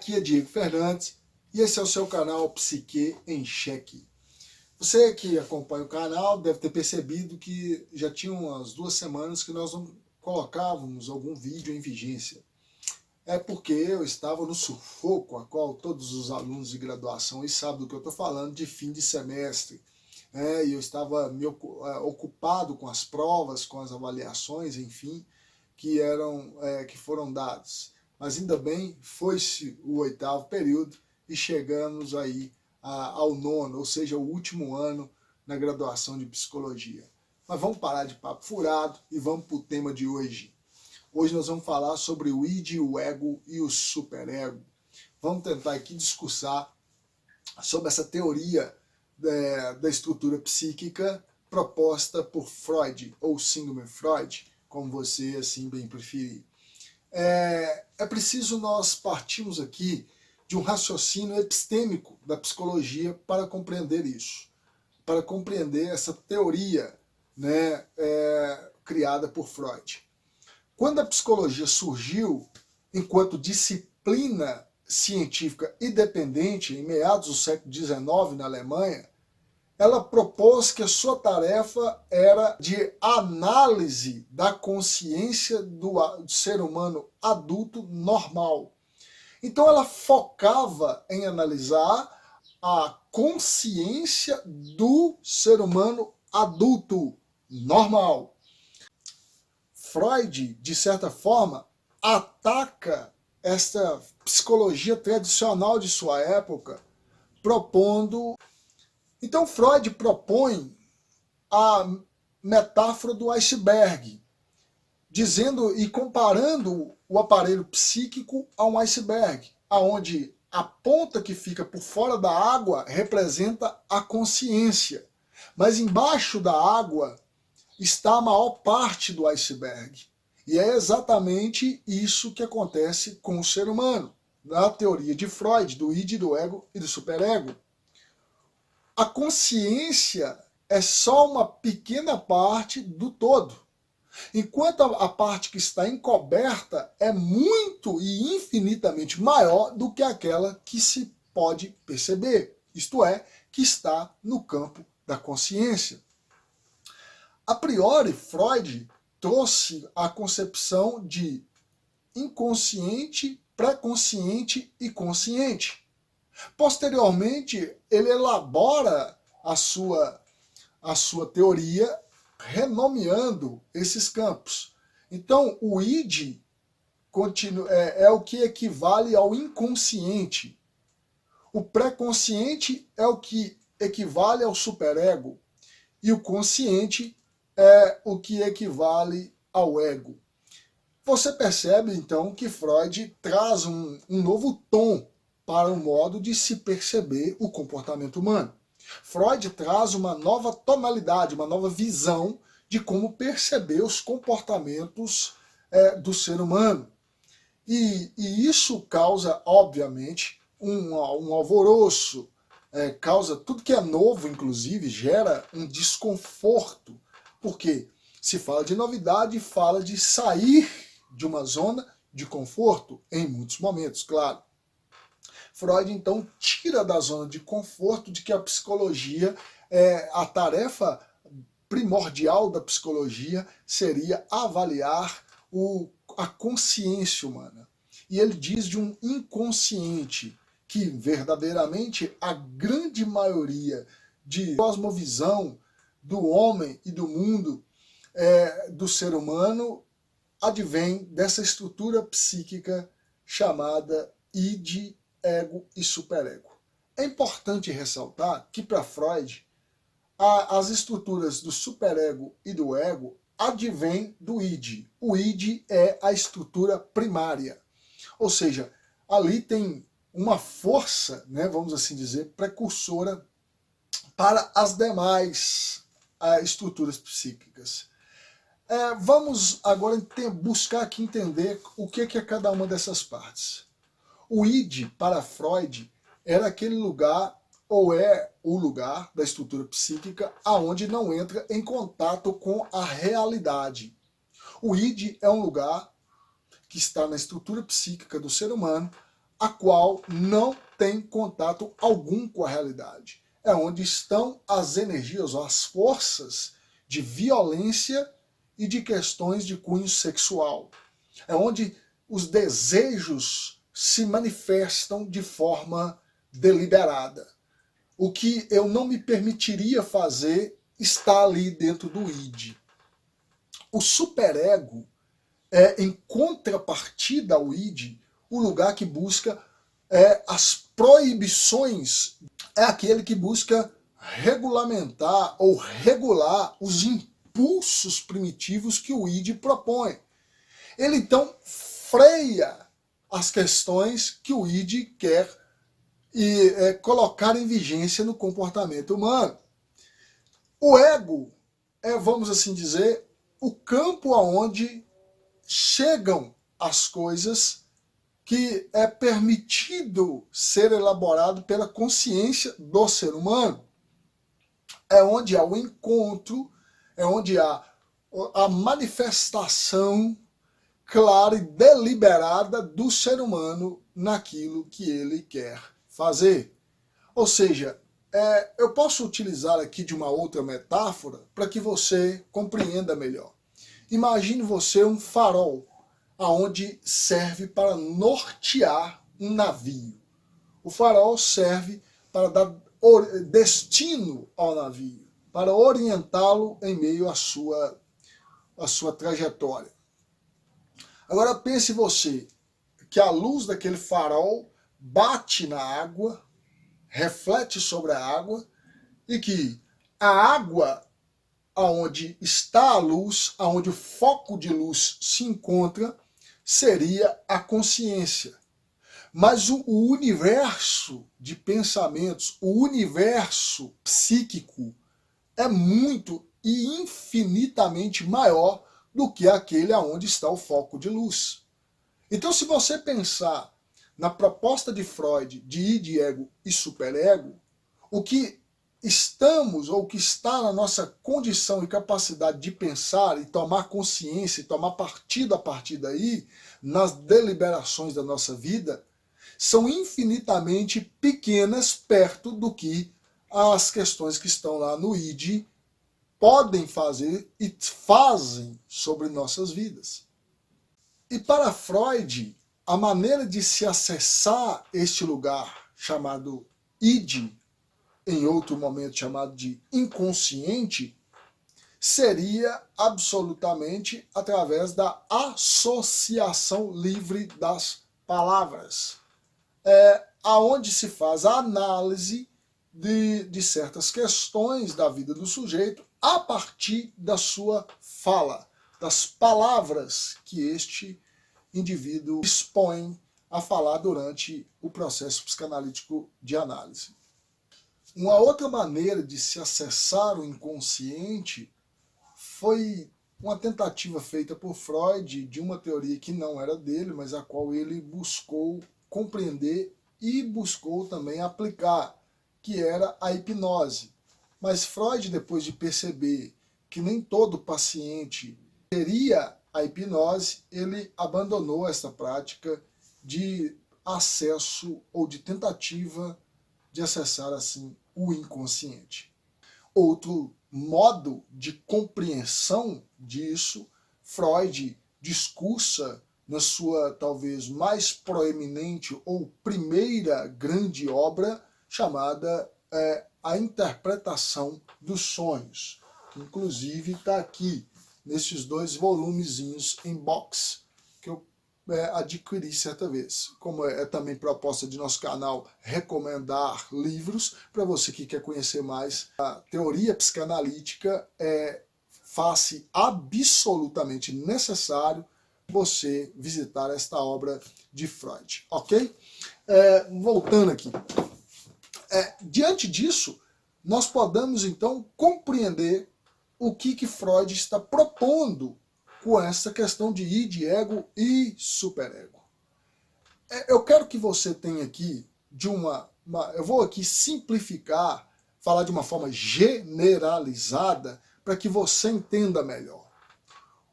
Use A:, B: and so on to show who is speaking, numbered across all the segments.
A: Aqui é Diego Fernandes e esse é o seu canal Psique em Xeque. Você que acompanha o canal deve ter percebido que já tinha umas 2 semanas que nós não colocávamos algum vídeo em vigência. É porque eu estava no sufoco, a qual todos os alunos de graduação sabem do que eu estou falando, de fim de semestre. E eu estava ocupado com as provas, com as avaliações, enfim, que foram dadas. Mas ainda bem, foi-se o 8º período e chegamos aí ao 9º, ou seja, o último ano na graduação de psicologia. Mas vamos parar de papo furado e vamos para o tema de hoje. Hoje nós vamos falar sobre o id, o ego e o superego. Vamos tentar aqui discursar sobre essa teoria da estrutura psíquica proposta por Freud, ou Sigmund Freud, como você assim bem preferir. É preciso nós partirmos aqui de um raciocínio epistêmico da psicologia para compreender isso, para compreender essa teoria, né, criada por Freud. Quando a psicologia surgiu enquanto disciplina científica independente, em meados do século XIX na Alemanha, ela propôs que a sua tarefa era de análise da consciência do ser humano adulto normal. Então ela focava em analisar a consciência do ser humano adulto normal. Freud, de certa forma, ataca esta psicologia tradicional de sua época, propondo... Então Freud propõe a metáfora do iceberg, dizendo e comparando o aparelho psíquico a um iceberg, aonde a ponta que fica por fora da água representa a consciência, mas embaixo da água está a maior parte do iceberg. E é exatamente isso que acontece com o ser humano, na teoria de Freud, do id, do ego e do superego. A consciência é só uma pequena parte do todo, enquanto a parte que está encoberta é muito e infinitamente maior do que aquela que se pode perceber, isto é, que está no campo da consciência. A priori, Freud trouxe a concepção de inconsciente, pré-consciente e consciente. Posteriormente, ele elabora a sua teoria renomeando esses campos. Então, o id é o que equivale ao inconsciente. O pré-consciente é o que equivale ao superego. E o consciente é o que equivale ao ego. Você percebe, então, que Freud traz um novo tom para o modo de se perceber o comportamento humano. Freud traz uma nova tonalidade, uma nova visão de como perceber os comportamentos do ser humano. E isso causa, obviamente, um alvoroço, causa tudo que é novo, inclusive, gera um desconforto, porque se fala de novidade, fala de sair de uma zona de conforto, em muitos momentos, claro. Freud, então, tira da zona de conforto de que a psicologia, a tarefa primordial da psicologia seria avaliar a consciência humana. E ele diz de um inconsciente, que verdadeiramente a grande maioria de cosmovisão do homem e do mundo, do ser humano, advém dessa estrutura psíquica chamada id, ego e superego. É importante ressaltar que para Freud, as estruturas do superego e do ego advêm do id. O id é a estrutura primária, ou seja, ali tem uma força, né, vamos assim dizer, precursora para as demais estruturas psíquicas. Vamos agora buscar aqui entender o que é cada uma dessas partes. O id, para Freud, era aquele lugar, ou é o lugar da estrutura psíquica aonde não entra em contato com a realidade. O id é um lugar que está na estrutura psíquica do ser humano, a qual não tem contato algum com a realidade. É onde estão as energias, ou as forças de violência e de questões de cunho sexual. É onde os desejos se manifestam de forma deliberada. O que eu não me permitiria fazer está ali dentro do id. O superego é, em contrapartida ao id, o lugar que busca as proibições, é aquele que busca regulamentar ou regular os impulsos primitivos que o id propõe. Ele então freia as questões que o id quer colocar em vigência no comportamento humano. O ego é, vamos assim dizer, o campo aonde chegam as coisas que é permitido ser elaborado pela consciência do ser humano. É onde há o encontro, é onde há a manifestação clara e deliberada do ser humano naquilo que ele quer fazer. Ou seja, eu posso utilizar aqui de uma outra metáfora para que você compreenda melhor. Imagine você um farol, aonde serve para nortear um navio. O farol serve para dar destino ao navio, para orientá-lo em meio à sua trajetória. Agora pense você que a luz daquele farol bate na água, reflete sobre a água, e que a água aonde está a luz, aonde o foco de luz se encontra, seria a consciência. Mas o universo de pensamentos, o universo psíquico, é muito e infinitamente maior do que aquele aonde está o foco de luz. Então, se você pensar na proposta de Freud de id, ego e superego, o que estamos, ou o que está na nossa condição e capacidade de pensar e tomar consciência e tomar partido a partir daí, nas deliberações da nossa vida, são infinitamente pequenas perto do que as questões que estão lá no id podem fazer e fazem sobre nossas vidas. E para Freud, a maneira de se acessar este lugar chamado id, em outro momento chamado de inconsciente, seria absolutamente através da associação livre das palavras, aonde se faz a análise de certas questões da vida do sujeito a partir da sua fala, das palavras que este indivíduo expõe a falar durante o processo psicanalítico de análise. Uma outra maneira de se acessar o inconsciente foi uma tentativa feita por Freud de uma teoria que não era dele, mas a qual ele buscou compreender e buscou também aplicar, que era a hipnose. Mas Freud, depois de perceber que nem todo paciente teria a hipnose, ele abandonou essa prática de acesso ou de tentativa de acessar assim o inconsciente. Outro modo de compreensão disso, Freud discursa na sua talvez mais proeminente ou primeira grande obra, chamada A Interpretação dos Sonhos, que inclusive está aqui nesses 2 volumezinhos em box que eu adquiri certa vez. Como é também proposta de nosso canal recomendar livros, para você que quer conhecer mais a teoria psicanalítica, faz-se absolutamente necessário você visitar esta obra de Freud, ok? Voltando aqui. Diante disso, nós podemos então compreender o que Freud está propondo com essa questão de id, ego e superego. Eu quero que você tenha aqui eu vou aqui simplificar, falar de uma forma generalizada para que você entenda melhor.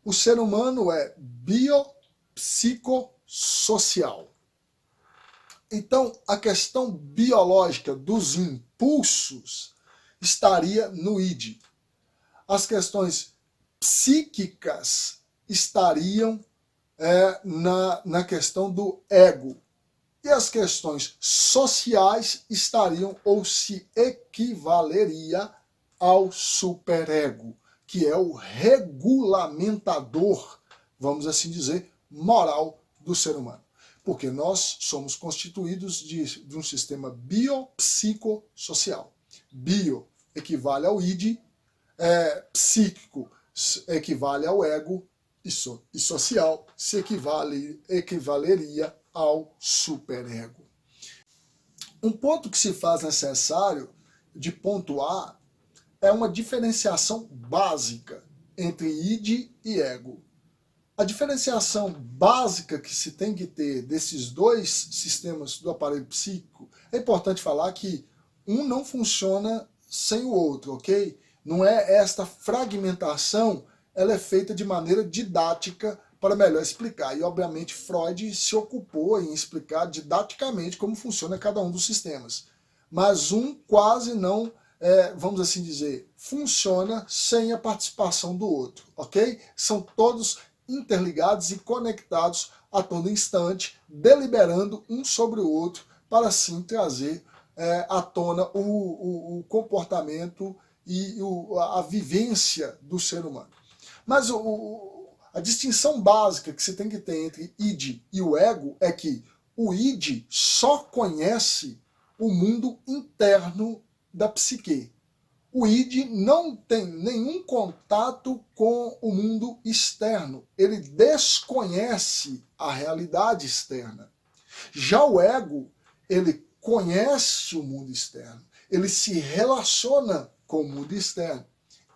A: O ser humano é biopsicossocial. Então, a questão biológica dos impulsos estaria no id. As questões psíquicas estariam na questão do ego. E as questões sociais estariam ou se equivaleria ao superego, que é o regulamentador, vamos assim dizer, moral do ser humano. Porque nós somos constituídos de um sistema biopsicossocial. Bio equivale ao id, psíquico equivale ao ego, e social se equivaleria ao superego. Um ponto que se faz necessário de pontuar é uma diferenciação básica entre id e ego. A diferenciação básica que se tem que ter desses dois sistemas do aparelho psíquico, é importante falar que um não funciona sem o outro, ok? Não é esta fragmentação, ela é feita de maneira didática para melhor explicar. E, obviamente, Freud se ocupou em explicar didaticamente como funciona cada um dos sistemas. Mas um quase não, vamos assim dizer, funciona sem a participação do outro, ok? São todos interligados e conectados a todo instante, deliberando um sobre o outro, para assim trazer à tona o comportamento e a vivência do ser humano. Mas a distinção básica que você tem que ter entre id e o ego é que o id só conhece o mundo interno da psique. O id não tem nenhum contato com o mundo externo. Ele desconhece a realidade externa. Já o ego, ele conhece o mundo externo. Ele se relaciona com o mundo externo.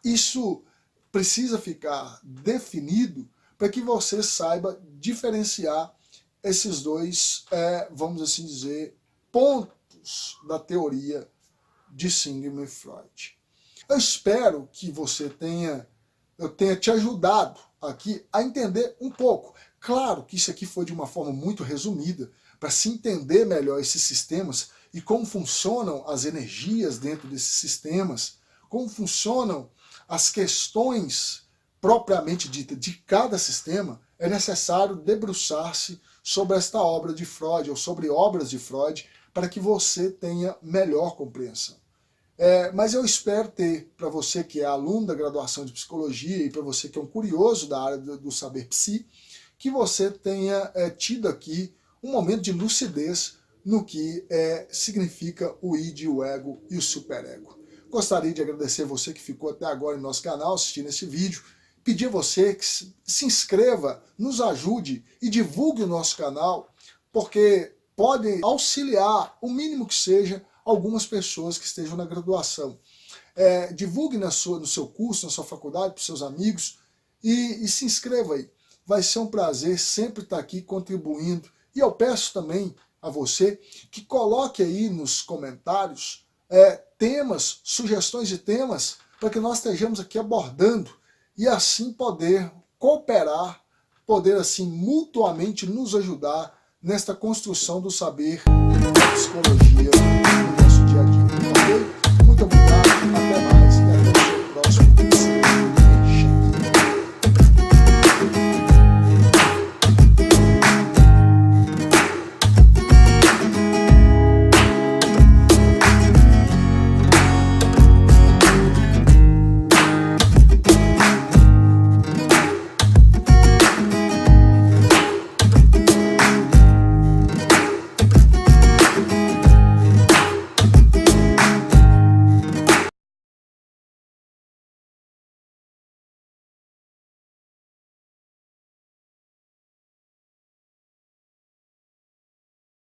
A: Isso precisa ficar definido para que você saiba diferenciar esses dois, vamos assim dizer, pontos da teoria de Sigmund Freud. Eu espero que eu tenha te ajudado aqui a entender um pouco. Claro que isso aqui foi de uma forma muito resumida, para se entender melhor esses sistemas e como funcionam as energias dentro desses sistemas, como funcionam as questões propriamente ditas de cada sistema, é necessário debruçar-se sobre esta obra de Freud, ou sobre obras de Freud, para que você tenha melhor compreensão. Mas eu espero ter, para você que é aluno da graduação de psicologia e para você que é um curioso da área do saber psi, que você tenha tido aqui um momento de lucidez no que significa o id, o ego e o superego. Gostaria de agradecer você que ficou até agora em nosso canal assistindo esse vídeo, pedir a você que se inscreva, nos ajude e divulgue o nosso canal, porque pode auxiliar, o mínimo que seja, algumas pessoas que estejam na graduação. Divulgue no seu curso, na sua faculdade, para os seus amigos e se inscreva aí. Vai ser um prazer sempre estar aqui contribuindo. E eu peço também a você que coloque aí nos comentários temas, sugestões de temas, para que nós estejamos aqui abordando e assim poder cooperar, poder assim mutuamente nos ajudar nesta construção do saber da psicologia no nosso dia a dia. Ok? Muito obrigado, até mais e até o próximo vídeo.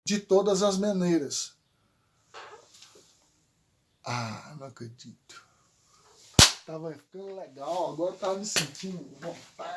A: De todas as maneiras. Não acredito. Tava ficando legal, agora eu tava me sentindo vontade.